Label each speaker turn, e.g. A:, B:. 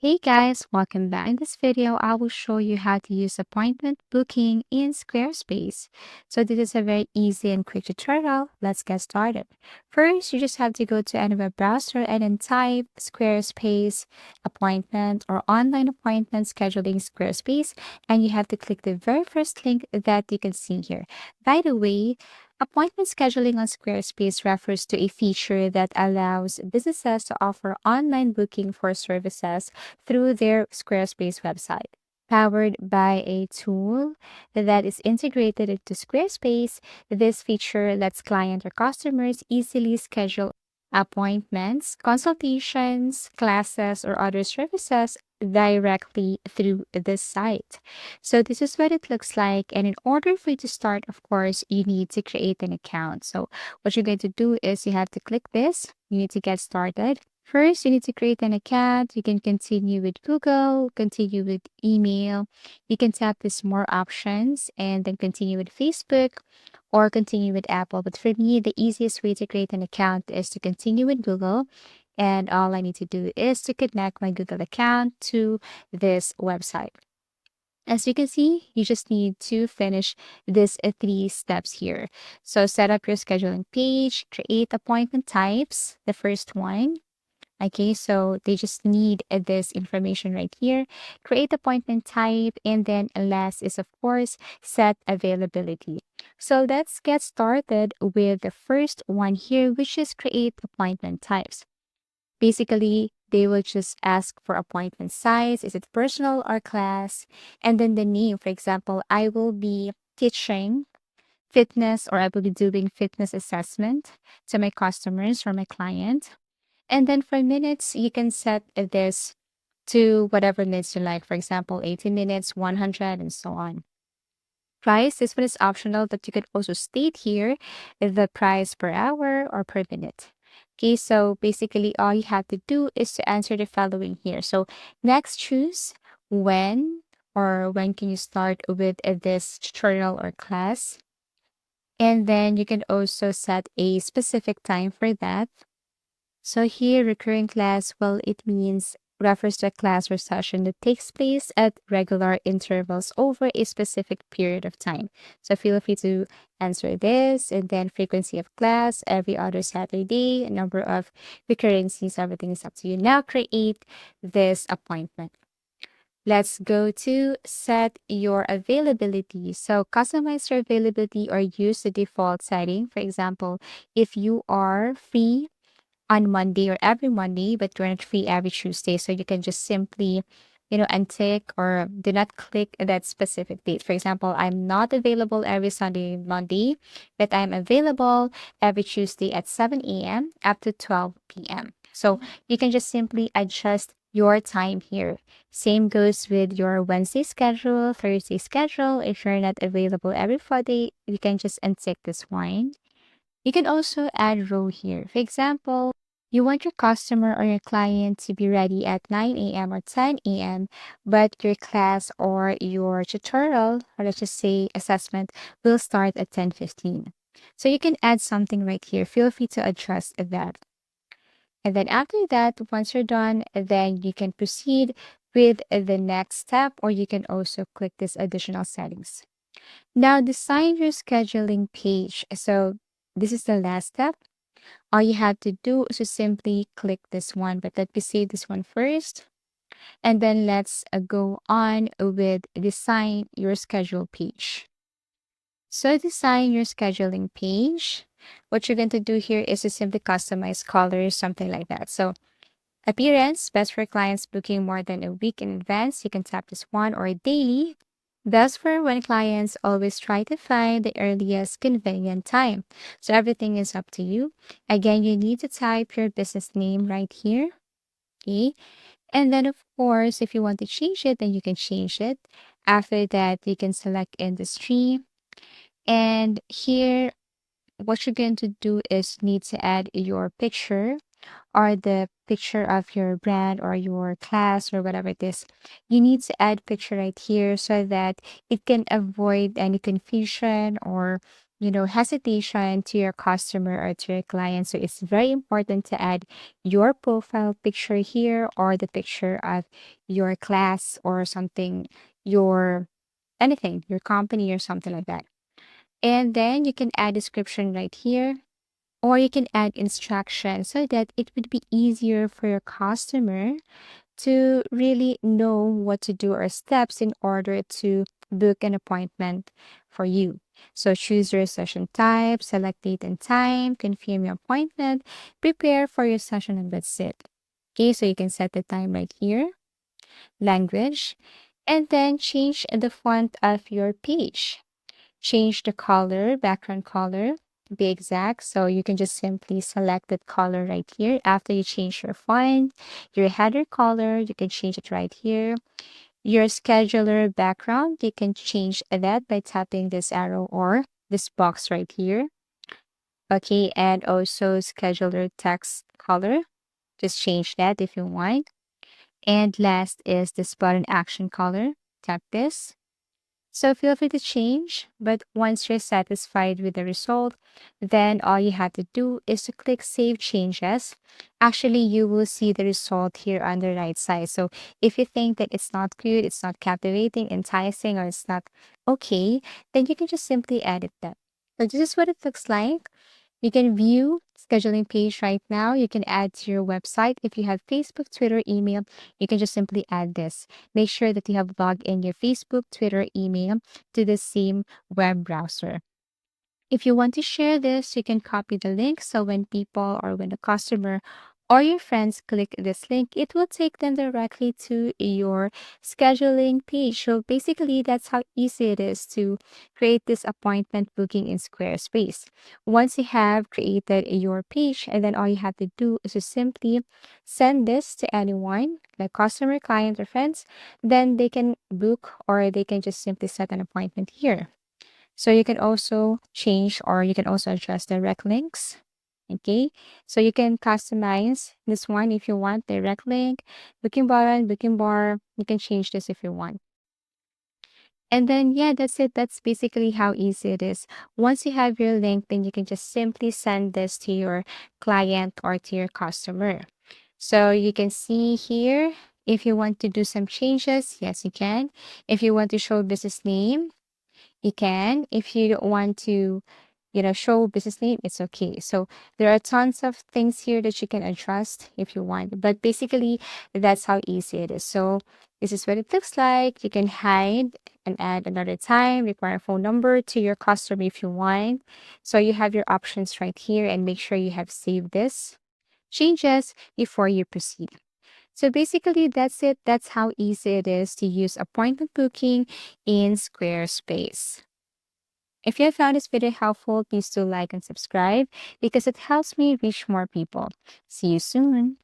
A: Hey guys, welcome back. In this video, I will show you how to use appointment booking in Squarespace. So this is a very easy and quick tutorial. Let's get started. First, you just have to go to any web browser and then type Squarespace appointment or online appointment scheduling Squarespace. And you have to click the very first link that you can see here. By the way, appointment scheduling on Squarespace refers to a feature that allows businesses to offer online booking for services through their Squarespace website. Powered by a tool that is integrated into Squarespace, this feature lets clients or customers easily schedule appointments, consultations, classes, or other services directly through the site. So this is what it looks like. And in order for you to start, of course, you need to create an account. So what you're going to do is you have to click this. You need to get started. First, you need to create an account. You can continue with Google, continue with email. You can tap this more options and then continue with Facebook or continue with Apple. But for me, the easiest way to create an account is to continue with Google. And all I need to do is to connect my Google account to this website. As you can see, you just need to finish these three steps here. So set up your scheduling page, create appointment types, the first one. Okay, so they just need this information right here. Create appointment type, and then last is, of course, set availability. So let's get started with the first one here, which is create appointment types. Basically, they will just ask for appointment size. Is it personal or class? And then the name, for example, I will be teaching fitness or I will be doing fitness assessment to my customers or my client. And then for minutes, you can set this to whatever minutes you like. For example, 80 minutes, 100, and so on. Price, this one is optional, but you could also state here the price per hour or per minute. Okay, so basically all you have to do is to answer the following here. So next, choose when or when can you start with this tutorial or class. And then you can also set a specific time for that. So here, recurring class, well, it means refers to a class or session that takes place at regular intervals over a specific period of time. So feel free to answer this, and then frequency of class every other Saturday, number of recurrencies, everything is up to you. Now create this appointment. Let's go to set your availability. So customize your availability or use the default setting. For example, if you are free on Monday or every Monday, but you're not free every Tuesday. So you can just simply, untick or do not click that specific date. For example, I'm not available every Sunday, Monday, but I'm available every Tuesday at 7 a.m. up to 12 p.m. So you can just simply adjust your time here. Same goes with your Wednesday schedule, Thursday schedule. If you're not available every Friday, you can just untick this one. You can also add row here. For example, you want your customer or your client to be ready at 9 a.m. or 10 a.m., but your class or your tutorial, or let's just say assessment, will start at 10:15. So you can add something right here. Feel free to adjust that. And then after that, once you're done, then you can proceed with the next step, or you can also click this additional settings. Now design your scheduling page. So this is the last step. All you have to do is to simply click this one, but let me save this one first. And then let's go on with design your schedule page. So design your scheduling page. What you're going to do here is to simply customize colors, something like that. So appearance, best for clients booking more than a week in advance. You can tap this one or daily. That's for when clients always try to find the earliest convenient time. So everything is up to you. Again, you need to type your business name right here. Okay. And then, of course, if you want to change it, then you can change it. After that, you can select industry. And here, what you're going to do is need to add your picture or the picture of your brand or your class or whatever it is. You need to add picture right here so that it can avoid any confusion or hesitation to your customer or to your client. So it's very important to add your profile picture here or the picture of your class or something, your anything, your company or something like that. And then you can add description right here, or you can add instructions so that it would be easier for your customer to really know what to do or steps in order to book an appointment for you. So choose your session type, select date and time, confirm your appointment, prepare for your session, and that's it. Okay, so you can set the time right here, language, and then change the font of your page. Change the color, background color, to be exact. So you can just simply select that color right here. After you change your font, your header color, you can change it right here. Your scheduler background, you can change that by tapping this arrow or this box right here. Okay, and also scheduler text color. Just change that if you want. And last is this button action color. Tap this. So feel free to change, but once you're satisfied with the result, then all you have to do is to click Save Changes. Actually, you will see the result here on the right side. So if you think that it's not good, it's not captivating, enticing, or it's not okay, then you can just simply edit that. So this is what it looks like. You can view scheduling page right now. You can add to your website. If you have Facebook, Twitter, email, you can just simply add this. Make sure that you have logged in your Facebook, Twitter, email to the same web browser. If you want to share this, you can copy the link. So when people or when the customer or your friends click this link, it will take them directly to your scheduling page. So basically, that's how easy it is to create this appointment booking in Squarespace. Once you have created your page, and then all you have to do is to simply send this to anyone, like customer, client, or friends, then they can book or they can just simply set an appointment here. So you can also change or you can also adjust direct links. Okay, so you can customize this one if you want direct link, booking button, booking bar. You can change this if you want. And then, yeah, that's it. That's basically how easy it is. Once you have your link, then you can just simply send this to your client or to your customer. So you can see here, if you want to do some changes, yes, you can. If you want to show business name, you can. If you don't want to, show business name, it's okay. So there are tons of things here that you can adjust if you want. But basically, that's how easy it is. So this is what it looks like. You can hide and add another time, require a phone number to your customer if you want. So you have your options right here and make sure you have saved this changes before you proceed. So basically, that's it. That's how easy it is to use appointment booking in Squarespace. If you have found this video helpful, please do like and subscribe because it helps me reach more people. See you soon.